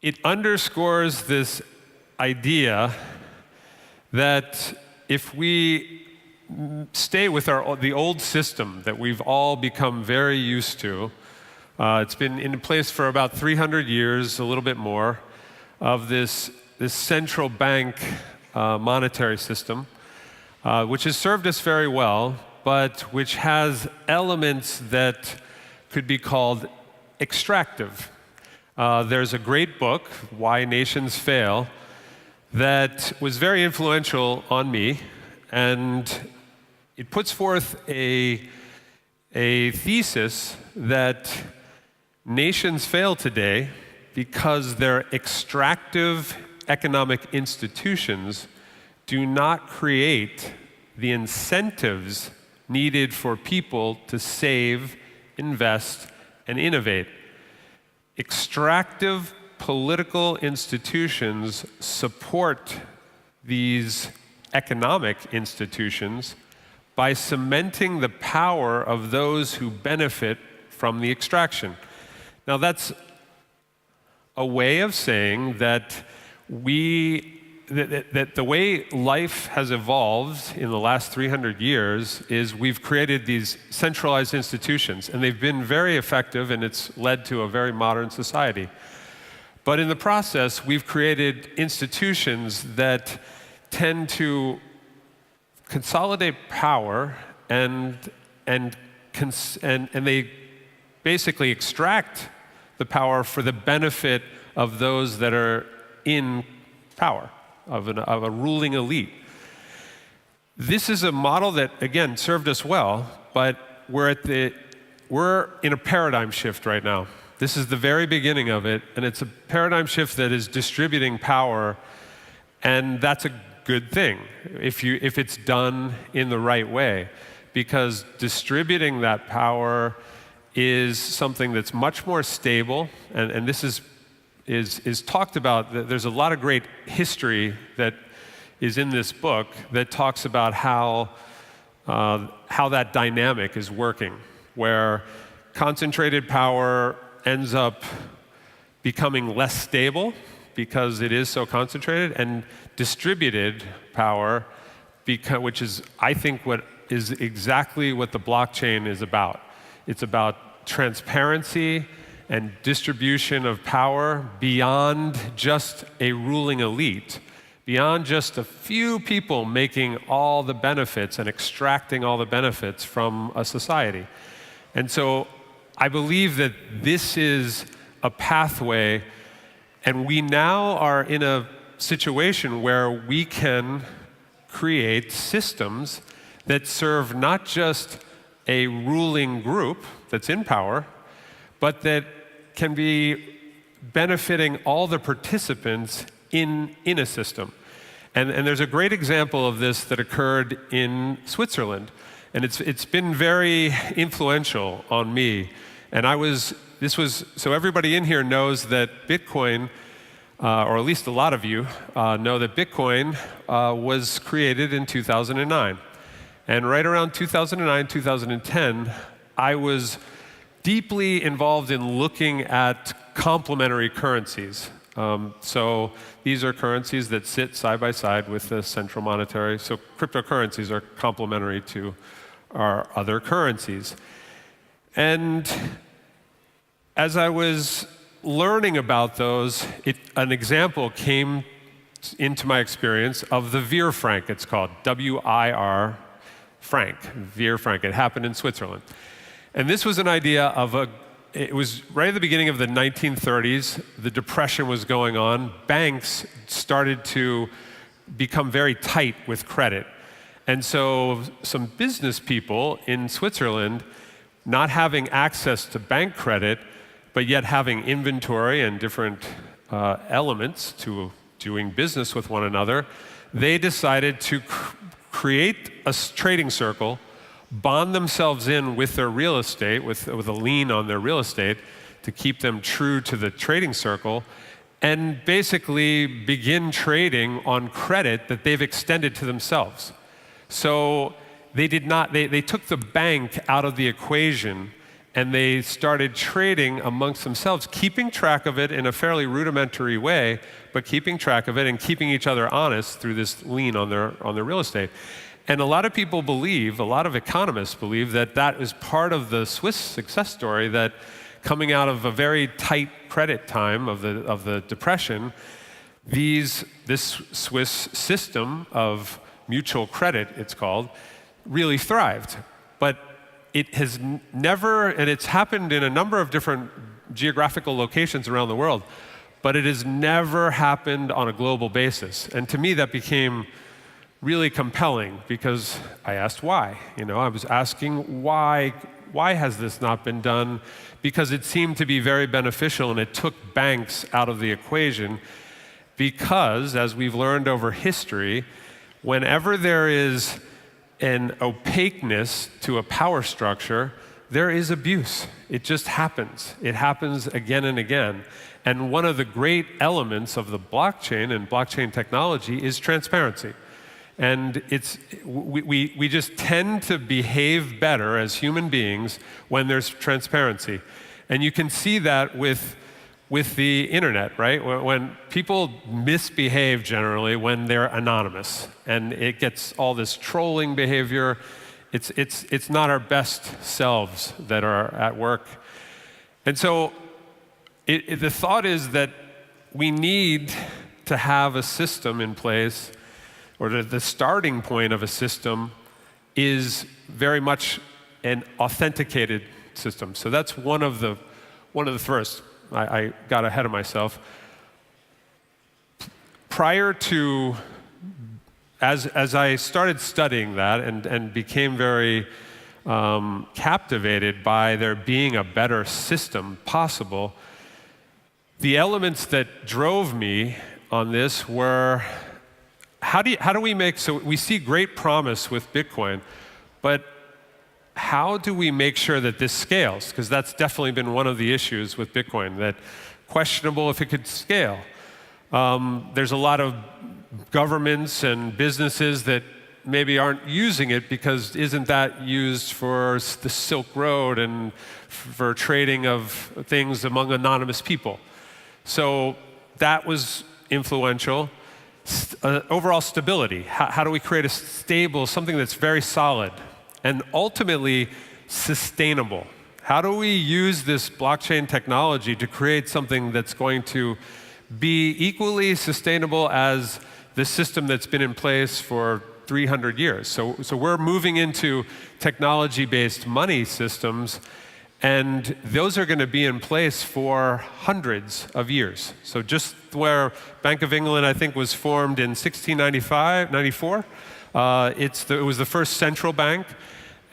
it underscores this idea that if we stay with the old system that we've all become very used to, it's been in place for about 300 years, a little bit more, of this central bank monetary system, which has served us very well, but which has elements that could be called extractive. There's a great book, Why Nations Fail, that was very influential on me, and it puts forth a thesis that nations fail today because their extractive economic institutions do not create the incentives needed for people to save, invest, and innovate. Extractive political institutions support these economic institutions by cementing the power of those who benefit from the extraction. Now that's a way of saying that that the way life has evolved in the last 300 years is we've created these centralized institutions, and they've been very effective, and it's led to a very modern society. But in the process, we've created institutions that tend to consolidate power and they basically extract the power for the benefit of those that are in power, of a ruling elite. This is a model that, again, served us well, but we're in a paradigm shift right now. This is the very beginning of it, and it's a paradigm shift that is distributing power, and that's a good thing if it's done in the right way, because distributing that power is something that's much more stable, and this is talked about. There's a lot of great history that is in this book that talks about how that dynamic is working, where concentrated power ends up becoming less stable because it is so concentrated, and distributed power, which is, I think, what is exactly what the blockchain is about. It's about transparency and distribution of power beyond just a ruling elite, beyond just a few people making all the benefits and extracting all the benefits from a society. And so I believe that this is a pathway, and we now are in a situation where we can create systems that serve not just a ruling group that's in power, but that can be benefiting all the participants in a system. And there's a great example of this that occurred in Switzerland, and it's been very influential on me. And so everybody in here knows that Bitcoin, or at least a lot of you know that Bitcoin was created in 2009. And right around 2009, 2010, I was deeply involved in looking at complementary currencies. So these are currencies that sit side by side with the central monetary. So cryptocurrencies are complementary to our other currencies. And as I was learning about those, an example came into my experience of the Wir franc. It's called WIR franc, Wir franc. It happened in Switzerland. And this was an idea of it was right at the beginning of the 1930s. The Depression was going on. Banks started to become very tight with credit. And so some business people in Switzerland, not having access to bank credit, but yet having inventory and different elements to doing business with one another, they decided to create a trading circle, bond themselves in with their real estate, with a lien on their real estate, to keep them true to the trading circle, and basically begin trading on credit that they've extended to themselves. So they took the bank out of the equation and they started trading amongst themselves, keeping track of it in a fairly rudimentary way, but keeping track of it and keeping each other honest through this lien on their real estate. And a lot of people believe, a lot of economists believe, that that is part of the Swiss success story, that coming out of a very tight credit time of the Depression, this Swiss system of mutual credit, it's called, really thrived. But it has never, and it's happened in a number of different geographical locations around the world, but it has never happened on a global basis. And to me, that became really compelling because I asked why. I was asking why has this not been done? Because it seemed to be very beneficial, and it took banks out of the equation. Because, as we've learned over history, whenever there is an opaqueness to a power structure, there is abuse. It just happens. It happens again and again. And one of the great elements of the blockchain and blockchain technology is transparency. And we just tend to behave better as human beings when there's transparency. And you can see that with the internet, right? When people misbehave generally when they're anonymous, and it gets all this trolling behavior. It's not our best selves that are at work. And so the thought is that we need to have a system in place, or the starting point of a system is very much an authenticated system. So that's one of the first. I got ahead of myself. Prior to, as I started studying that and became very captivated by there being a better system possible, the elements that drove me on this were, how do we make, so we see great promise with Bitcoin, but how do we make sure that this scales? Because that's definitely been one of the issues with Bitcoin, that questionable if it could scale. There's a lot of governments and businesses that maybe aren't using it because isn't that used for the Silk Road and for trading of things among anonymous people? So that was influential. Overall stability. How do we create a stable, something that's very solid? And ultimately, sustainable. How do we use this blockchain technology to create something that's going to be equally sustainable as the system that's been in place for 300 years? So we're moving into technology-based money systems, and those are going to be in place for hundreds of years. So just where Bank of England, I think, was formed in 1694, it was the first central bank,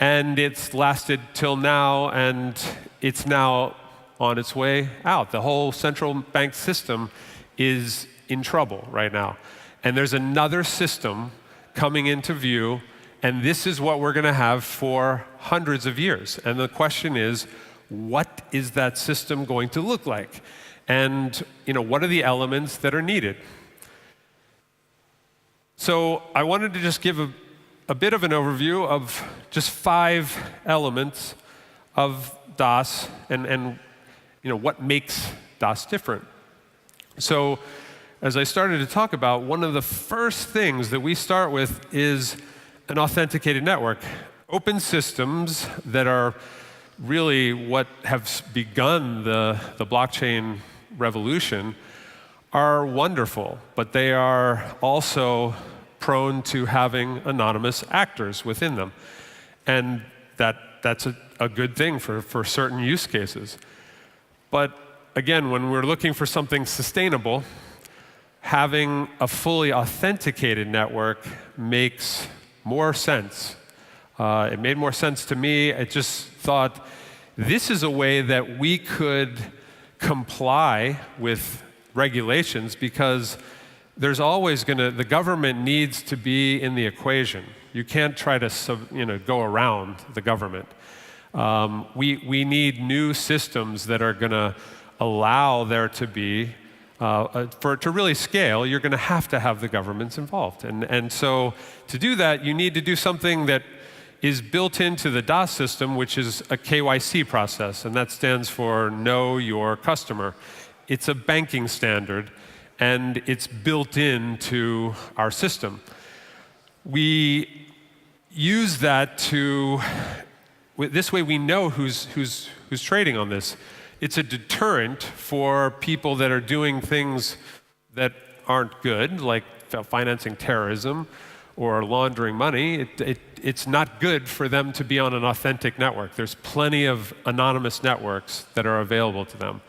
and it's lasted till now, and it's now on its way out. The whole central bank system is in trouble right now. And there's another system coming into view, and this is what we're going to have for hundreds of years. And the question is, what is that system going to look like? And what are the elements that are needed? So I wanted to just give a bit of an overview of just 5 elements of DAS and what makes DAS different. So as I started to talk about, one of the first things that we start with is an authenticated network. Open systems that are really what have begun the blockchain revolution are wonderful, but they are also prone to having anonymous actors within them. And that's a good thing for certain use cases. But again, when we're looking for something sustainable, having a fully authenticated network makes more sense. It made more sense to me. I just thought this is a way that we could comply with regulations, because there's always the government needs to be in the equation. You can't try to go around the government. We need new systems that are going to allow there to be, for it to really scale, you're going to have the governments involved. And so to do that, you need to do something that is built into the DAS system, which is a KYC process, and that stands for Know Your Customer. It's a banking standard, and it's built into our system. We use that to, this way we know who's trading on this. It's a deterrent for people that are doing things that aren't good, like financing terrorism or laundering money. It's not good for them to be on an authentic network. There's plenty of anonymous networks that are available to them.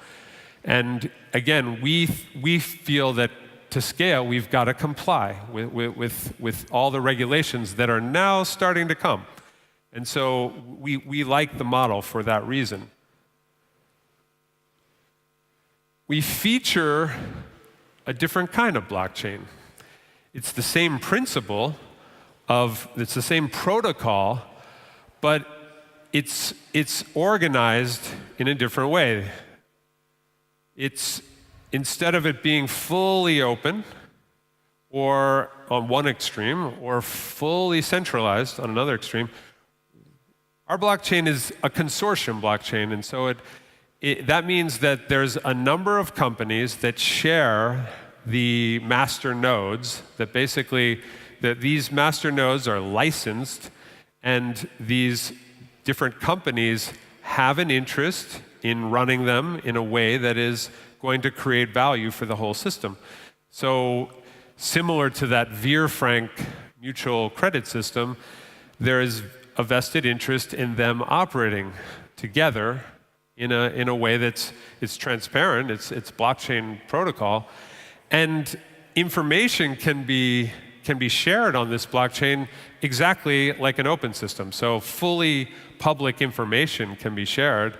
And again, we feel that to scale, we've got to comply with all the regulations that are now starting to come. And so we like the model for that reason. We feature a different kind of blockchain. It's the same principle it's the same protocol, but it's organized in a different way. It's, instead of it being fully open, or on one extreme, or fully centralized on another extreme, our blockchain is a consortium blockchain, and so that means that there's a number of companies that share the master nodes, that basically these master nodes are licensed, and these different companies have an interest in running them in a way that is going to create value for the whole system. So similar to that Veer-Frank mutual credit system, there is a vested interest in them operating together in a way it's transparent, it's blockchain protocol, and information can be shared on this blockchain exactly like an open system. So fully public information can be shared,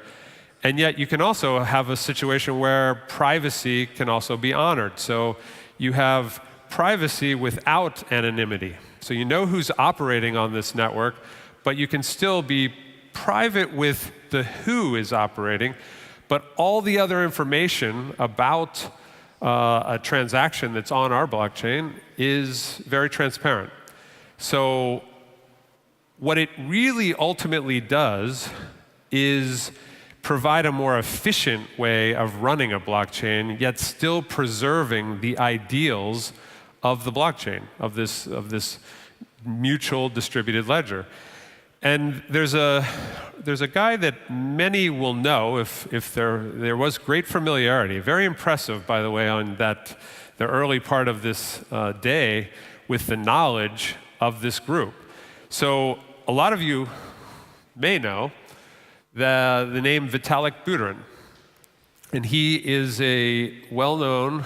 and yet you can also have a situation where privacy can also be honored. So you have privacy without anonymity. So you know who's operating on this network, but you can still be private with the who is operating, but all the other information about a transaction that's on our blockchain is very transparent. So what it really ultimately does is provide a more efficient way of running a blockchain, yet still preserving the ideals of the blockchain, of this mutual distributed ledger. And there's a guy that many will know if there was great familiarity, very impressive, by the way, on the early part of this day with the knowledge of this group. So a lot of you may know the name Vitalik Buterin, and he is a well-known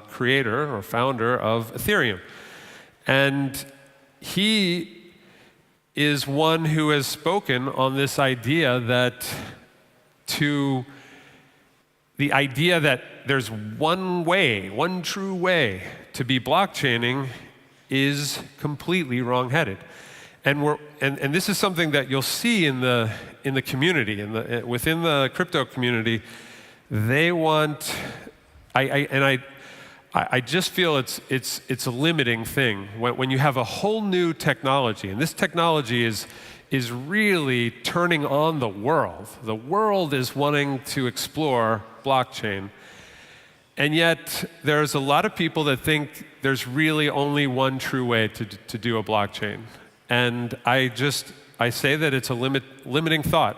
creator or founder of Ethereum, and he is one who has spoken on this idea that there's one true way to be blockchaining is completely wrong-headed. And this is something that you'll see in the community, within the crypto community. They want, I just feel it's a limiting thing when you have a whole new technology, and this technology is really turning on the world. The world is wanting to explore blockchain, and yet there's a lot of people that think there's really only one true way to do a blockchain. And I say that it's a limiting thought,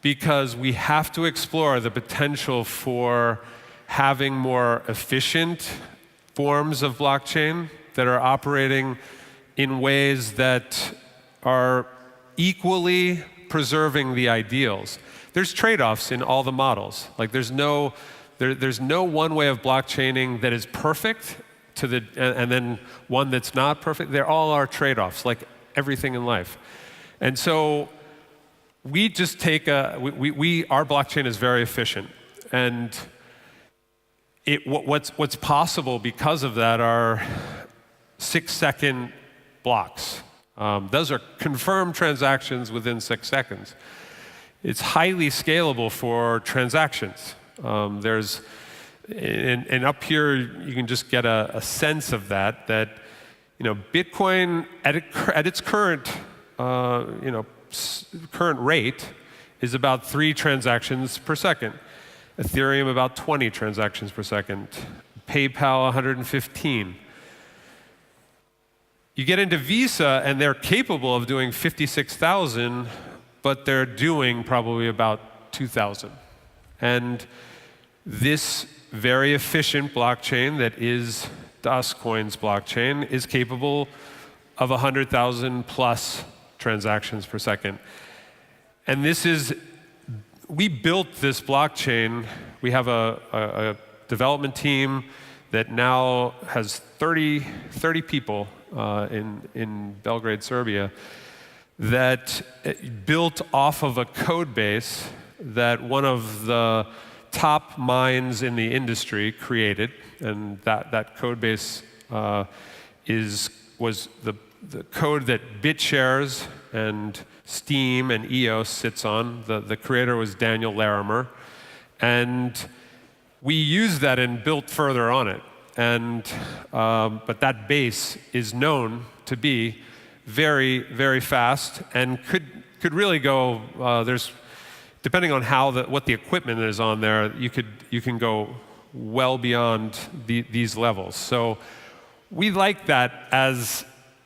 because we have to explore the potential for having more efficient forms of blockchain that are operating in ways that are equally preserving the ideals. There's trade-offs in all the models. Like there's no one way of blockchaining that is perfect and then one that's not perfect. They all are trade-offs, like everything in life. And so we just take our blockchain is very efficient, and what's possible because of that are 6-second blocks. Those are confirmed transactions within 6 seconds. It's highly scalable for transactions. And up here you can just get a sense of that Bitcoin at its current current rate is about 3 transactions per second. Ethereum about 20 transactions per second. PayPal 115. You get into Visa and they're capable of doing 56,000, but they're doing probably about 2,000. And this very efficient blockchain that is DasCoin's blockchain is capable of 100,000 plus transactions per second. And we built this blockchain. We have a development team that now has 30 people in Belgrade, Serbia, that built off of a code base that one of the top minds in the industry created, and that code base was the code that BitShares and Steam and EOS sits on. The creator was Daniel Larimer, and we used that and built further on it. But that base is known to be very, very fast and could really go. Depending on what the equipment is on there, you can go well beyond these levels. So we like that as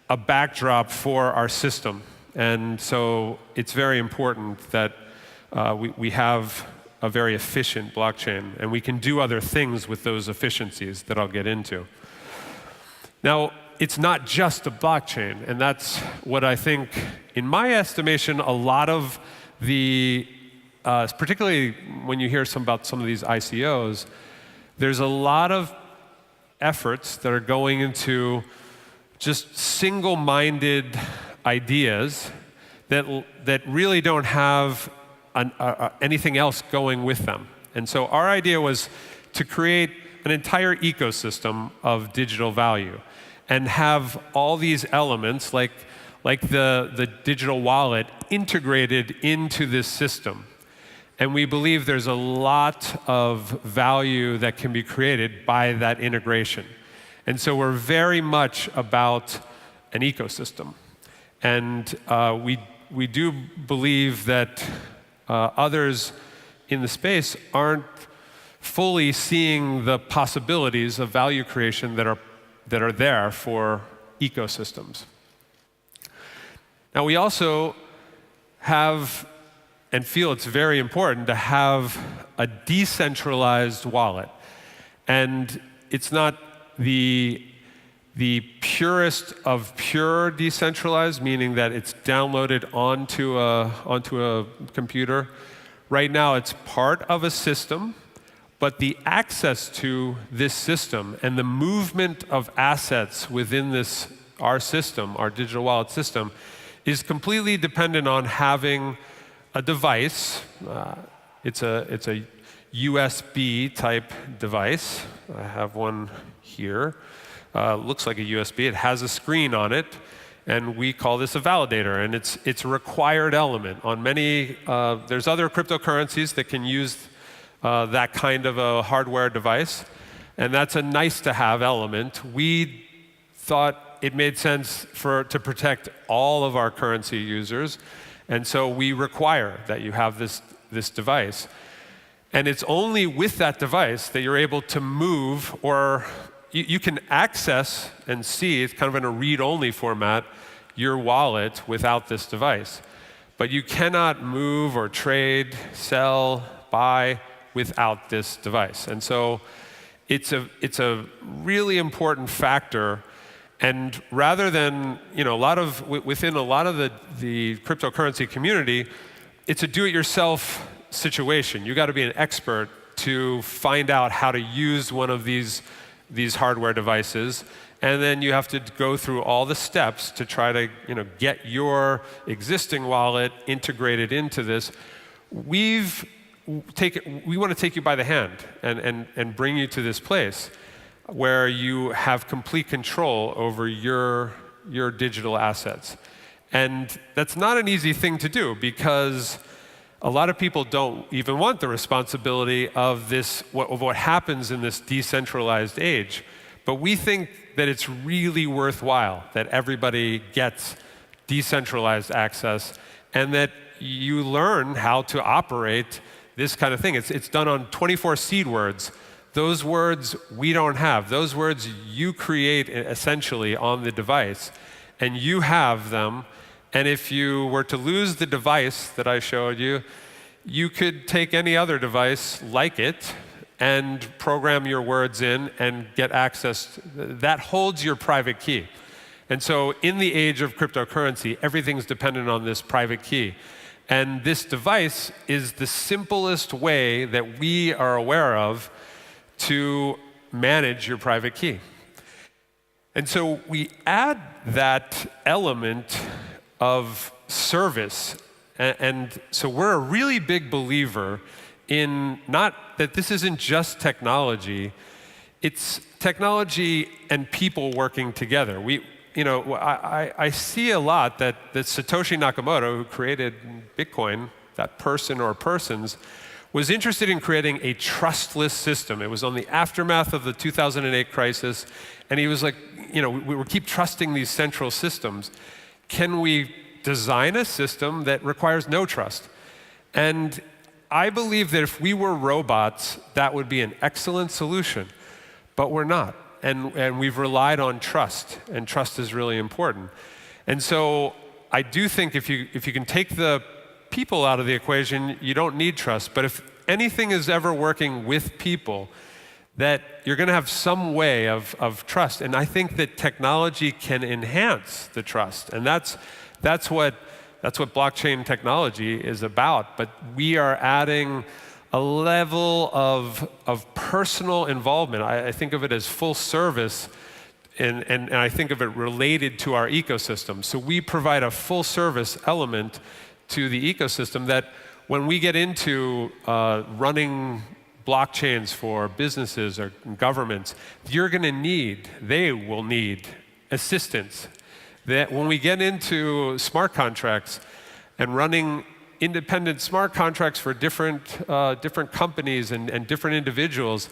a backdrop for our system, and so it's very important that we have a very efficient blockchain, and we can do other things with those efficiencies that I'll get into. Now, it's not just a blockchain, and that's what I think, in my estimation, a lot of the, particularly when you hear about some of these ICOs, there's a lot of efforts that are going into just single-minded ideas that really don't have anything else going with them. And so our idea was to create an entire ecosystem of digital value and have all these elements like the digital wallet integrated into this system. And we believe there's a lot of value that can be created by that integration. And so we're very much about an ecosystem. And we do believe that others in the space aren't fully seeing the possibilities of value creation that are there for ecosystems. Now, we also have and feel it's very important to have a decentralized wallet. And it's not the purest of pure decentralized, meaning that it's downloaded onto a computer. Right now, it's part of a system, but the access to this system and the movement of assets within our system, our digital wallet system, is completely dependent on having a device. It's a USB type device. I have one here. Looks like a USB. It has a screen on it, and we call this a validator. And it's a required element on many. There's other cryptocurrencies that can use that kind of a hardware device, and that's a nice-to-have element. We thought it made sense to protect all of our currency users. And so we require that you have this device. And it's only with that device that you're able to move, or you can access and see, it's kind of in a read-only format, your wallet without this device. But you cannot move or trade, sell, buy without this device. And so it's a really important factor. And rather than, within a lot of the cryptocurrency community, it's a do-it-yourself situation. You got to be an expert to find out how to use one of these hardware devices, and then you have to go through all the steps to try to, get your existing wallet integrated into this. We want to take you by the hand and bring you to this place where you have complete control over your digital assets. And that's not an easy thing to do, because a lot of people don't even want the responsibility of what happens in this decentralized age. But we think that it's really worthwhile that everybody gets decentralized access, and that you learn how to operate this kind of thing. It's done on 24 seed words. Those words we don't have. Those words you create essentially on the device, and you have them. And if you were to lose the device that I showed you, you could take any other device like it and program your words in and get access. That holds your private key. And so in the age of cryptocurrency, everything's dependent on this private key. And this device is the simplest way that we are aware of to manage your private key. And so we add that element of service. And so we're a really big believer in not that this isn't just technology, it's technology and people working together. I see a lot that Satoshi Nakamoto, who created Bitcoin, that person or persons, was interested in creating a trustless system. It was on the aftermath of the 2008 crisis, and he was like, we keep trusting these central systems. Can we design a system that requires no trust? And I believe that if we were robots, that would be an excellent solution, but we're not. And we've relied on trust, and trust is really important. And so I do think if you can take the people out of the equation, you don't need trust. But if anything is ever working with people, that you're going to have some way of trust. And I think that technology can enhance the trust. And that's what blockchain technology is about. But we are adding a level of personal involvement. I think of it as full service, and I think of it related to our ecosystem. So we provide a full service element to the ecosystem that when we get into running blockchains for businesses or governments, they will need assistance. That when we get into smart contracts and running independent smart contracts for different companies and different individuals,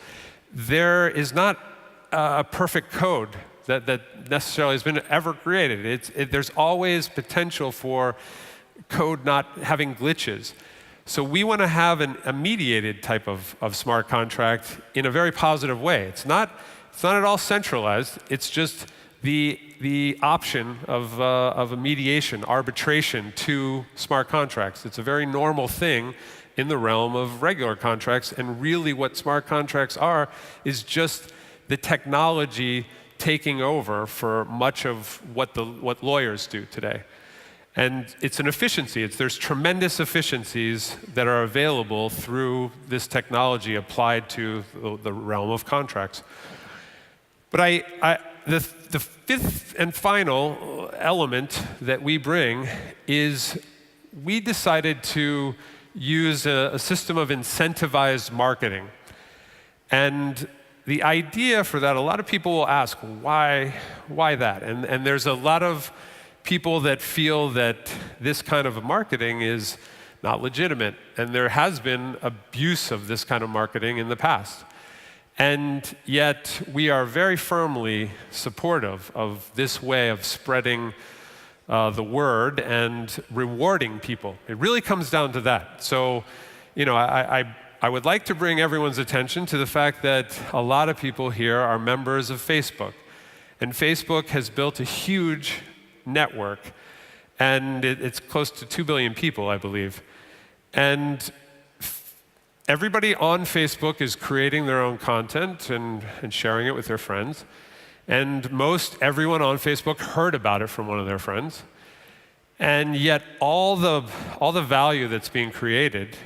there is not a perfect code that necessarily has been ever created. There's always potential for code not having glitches. So we want to have a mediated type of smart contract in a very positive way. It's not at all centralized. It's just the option of a mediation, arbitration to smart contracts. It's a very normal thing in the realm of regular contracts. And really what smart contracts are is just the technology taking over for much of what lawyers do today. And it's an efficiency. There's tremendous efficiencies that are available through this technology applied to the realm of contracts. But the fifth and final element that we bring is we decided to use a system of incentivized marketing. And the idea for that, a lot of people will ask, why that? And there's a lot of people that feel that this kind of marketing is not legitimate. And there has been abuse of this kind of marketing in the past. And yet we are very firmly supportive of this way of spreading the word and rewarding people. It really comes down to that. So, I would like to bring everyone's attention to the fact that a lot of people here are members of Facebook. And Facebook has built a huge network, and it's close to 2 billion people, I believe. And everybody on Facebook is creating their own content and sharing it with their friends. And most everyone on Facebook heard about it from one of their friends. And yet all the value that's being created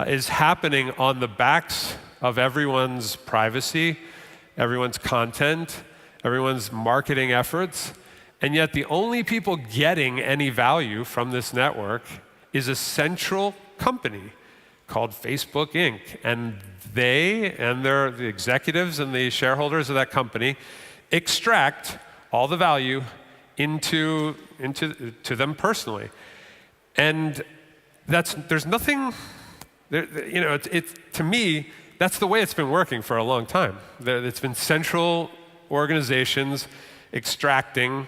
is happening on the backs of everyone's privacy, everyone's content, everyone's marketing efforts. And yet the only people getting any value from this network is a central company called Facebook Inc. And they and the executives and the shareholders of that company extract all the value to them personally. And there's nothing, to me, that's the way it's been working for a long time. It's been central organizations extracting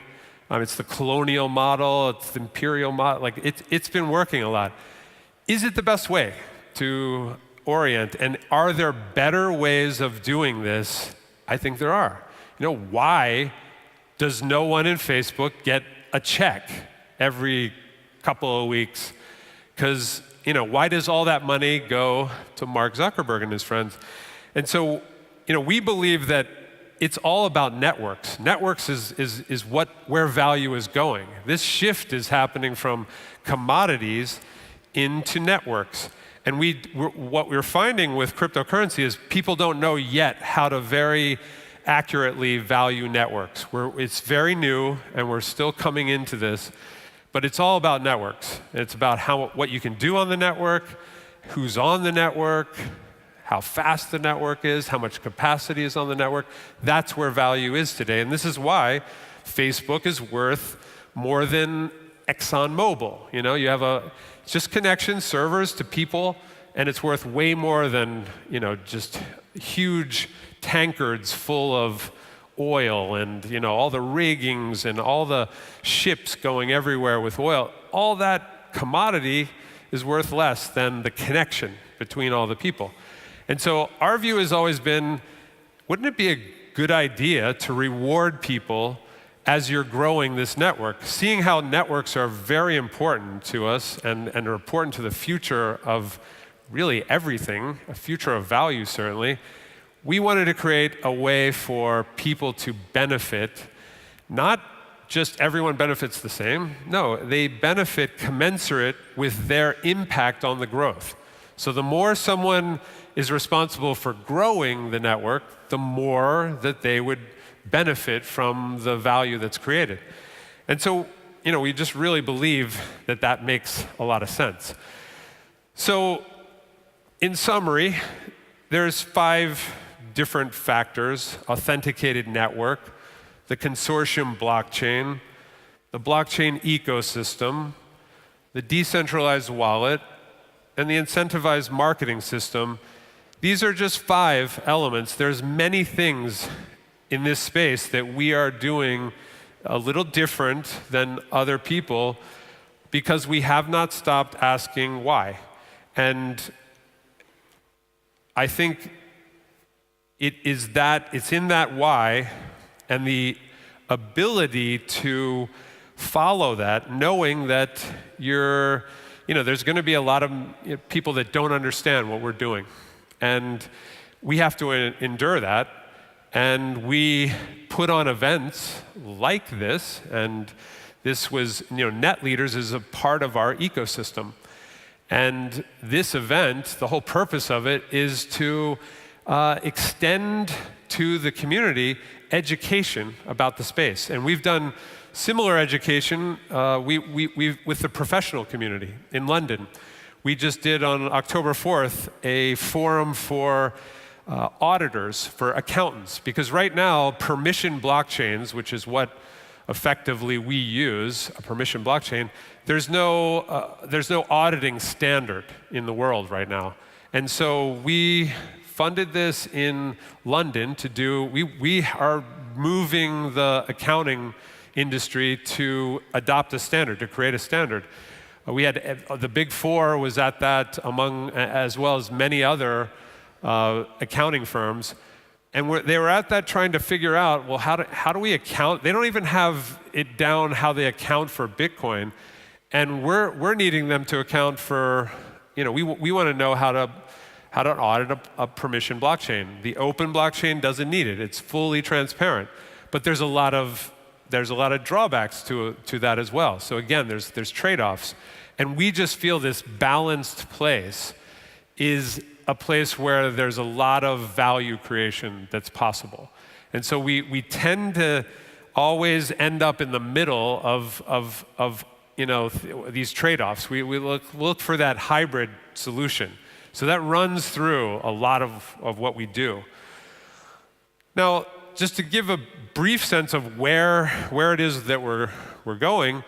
It's the colonial model, it's the imperial model. Like it's been working a lot. Is it the best way to orient? And are there better ways of doing this? I think there are. Why does no one in Facebook get a check every couple of weeks? Because, why does all that money go to Mark Zuckerberg and his friends? And so, we believe that it's all about networks. Networks is where value is going. This shift is happening from commodities into networks. And what we're finding with cryptocurrency is people don't know yet how to very accurately value networks. It's very new, and we're still coming into this. But it's all about networks. It's about what you can do on the network, who's on the network, how fast the network is, how much capacity is on the network. That's where value is today. And this is why Facebook is worth more than ExxonMobil. You have it's just connection servers to people, and it's worth way more than, just huge tankards full of oil and, all the riggings and all the ships going everywhere with oil. All that commodity is worth less than the connection between all the people. And so our view has always been, wouldn't it be a good idea to reward people as you're growing this network? Seeing how networks are very important to us and are important to the future of really everything, a future of value certainly, we wanted to create a way for people to benefit, not just everyone benefits the same. No, they benefit commensurate with their impact on the growth. So the more someone is responsible for growing the network, the more that they would benefit from the value that's created. And so, we just really believe that that makes a lot of sense. So, in summary, there's 5 different factors: authenticated network, the consortium blockchain, the blockchain ecosystem, the decentralized wallet, and the incentivized marketing system. These are just 5 elements. There's many things in this space that we are doing a little different than other people because we have not stopped asking why. And I think it's in that why and the ability to follow that, knowing that there's going to be a lot of people that don't understand what we're doing. And we have to endure that. And we put on events like this, and this was, Net Leaders is a part of our ecosystem. And this event, the whole purpose of it is to extend to the community education about the space. And we've done similar education with the professional community in London. We just did on October 4th a forum for auditors, for accountants, because right now permission blockchains, which is what effectively we use, a permission blockchain, there's no auditing standard in the world right now. And so we funded this in London we are moving the accounting industry to adopt a standard, to create a standard. We had the Big Four was at that as well as many other accounting firms, and they were at that trying to figure out, well, how do we account? They don't even have it down how they account for Bitcoin, and we're needing them to account for, we want to know how to audit a permission blockchain. The open blockchain doesn't need it; it's fully transparent, but there's a lot of drawbacks to that as well. So again, there's trade-offs, and we just feel this balanced place is a place where there's a lot of value creation that's possible. And so we tend to always end up in the middle of these trade-offs. We look for that hybrid solution. So that runs through a lot of what we do. Now, just to give a brief sense of where it is that we're going,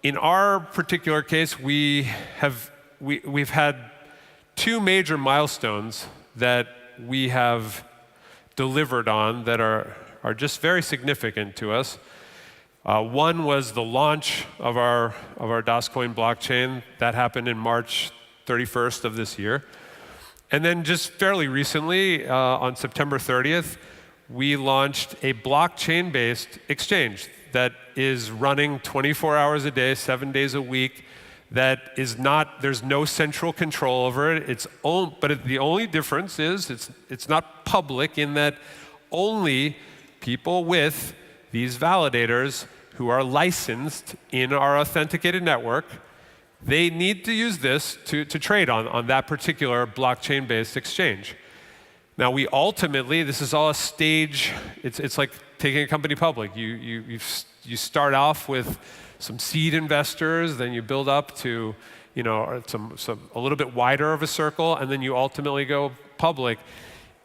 in our particular case, we've had 2 major milestones that we have delivered on that are just very significant to us. One was the launch of our DasCoin blockchain. That happened in March 31st of this year. And then just fairly recently, on September 30th, we launched a blockchain-based exchange that is running 24 hours a day, 7 days a week, that is not, there's no central control over it. But the only difference is it's not public in that only people with these validators who are licensed in our authenticated network, they need to use this to trade on that particular blockchain-based exchange. Now we ultimately, this is all a stage, it's like taking a company public. You start off with some seed investors, then you build up to a little bit wider of a circle, and then you ultimately go public.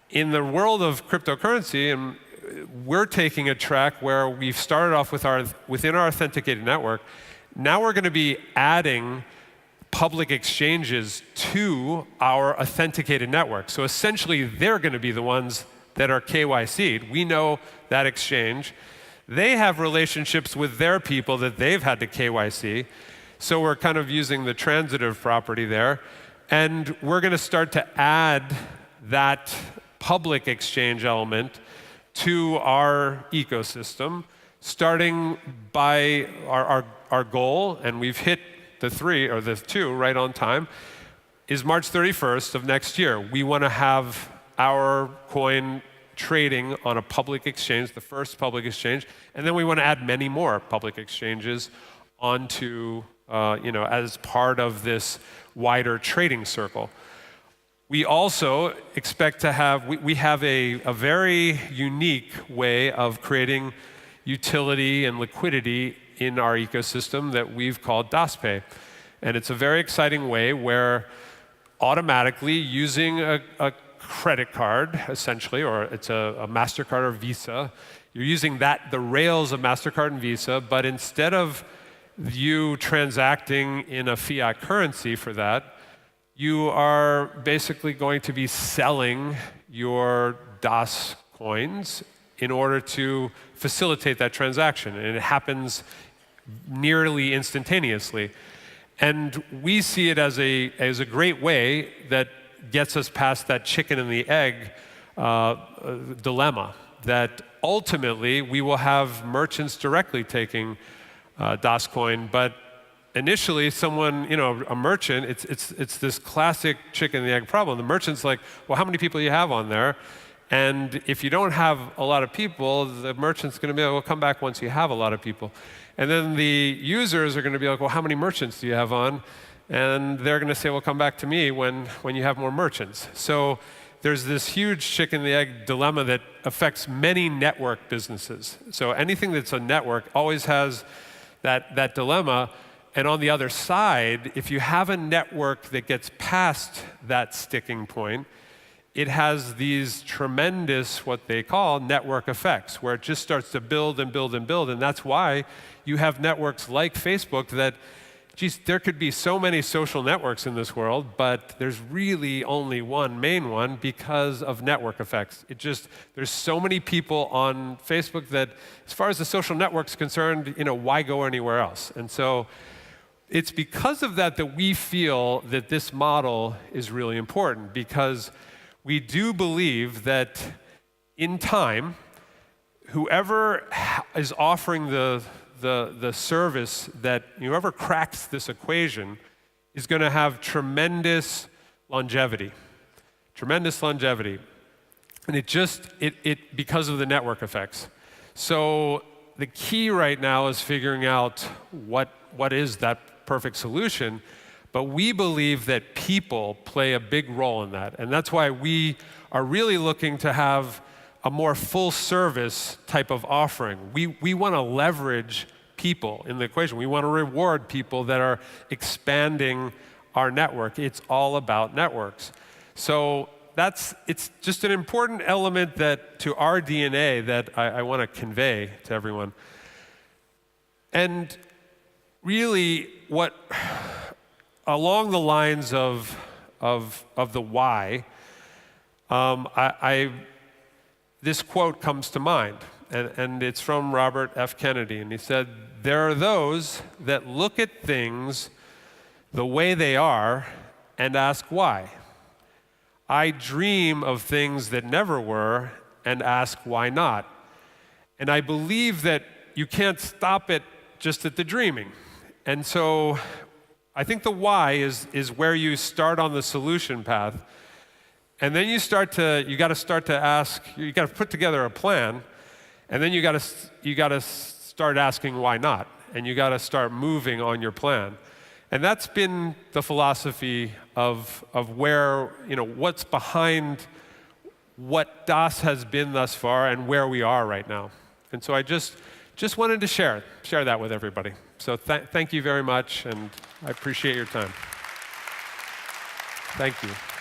In the world of cryptocurrency, and we're taking a track where we've started off within our authenticated network. Now we're going to be adding public exchanges to our authenticated network. So essentially, they're going to be the ones that are KYC'd. We know that exchange. They have relationships with their people that they've had to KYC. So we're kind of using the transitive property there. And we're going to start to add that public exchange element to our ecosystem, starting by our goal, and we've hit the 2 right on time, is March 31st of next year. We want to have our coin trading on a public exchange, the first public exchange, and then we want to add many more public exchanges onto, as part of this wider trading circle. We also expect to have, we have a very unique way of creating utility and liquidity in our ecosystem that we've called DasPay. And it's a very exciting way where automatically using a credit card, essentially, or it's a MasterCard or Visa, you're using the rails of MasterCard and Visa, but instead of you transacting in a fiat currency for that, you are basically going to be selling your DAS coins in order to facilitate that transaction. And it happens nearly instantaneously. And we see it as a great way that gets us past that chicken and the egg dilemma, that ultimately we will have merchants directly taking DAS coin, but initially someone, a merchant, it's this classic chicken and the egg problem. The merchant's like, well, how many people do you have on there? And if you don't have a lot of people, the merchant's going to be like, well, come back once you have a lot of people. And then the users are going to be like, well, how many merchants do you have on? And they're going to say, well, come back to me when you have more merchants. So there's this huge chicken and the egg dilemma that affects many network businesses. So anything that's a network always has that dilemma. And on the other side, if you have a network that gets past that sticking point, it has these tremendous, what they call network effects, where it just starts to build and build and build. And that's why you have networks like Facebook that, geez, there could be so many social networks in this world, but there's really only one main one because of network effects. There's so many people on Facebook that, as far as the social network's concerned, why go anywhere else? And so it's because of that that we feel that this model is really important, because we do believe that in time, whoever is offering the service, that whoever cracks this equation is going to have tremendous longevity. And it because of the network effects. So the key right now is figuring out what is that perfect solution. But we believe that people play a big role in that. And that's why we are really looking to have a more full service type of offering. We want to leverage people in the equation. We want to reward people that are expanding our network. It's all about networks. So it's just an important element to our DNA that I want to convey to everyone. And really along the lines of the why, this quote comes to mind. and it's from Robert F. Kennedy, and he said, "There are those that look at things the way they are and ask why. I dream of things that never were and ask why not. And I believe that you can't stop it just at the dreaming." And so I think the why is where you start on the solution path. And then you got to start to ask, you got to put together a plan, and then you got to start asking why not, and you got to start moving on your plan. And that's been the philosophy of where, what's behind what Das has been thus far and where we are right now. And so I just wanted to share that with everybody. So thank you very much, and I appreciate your time. Thank you.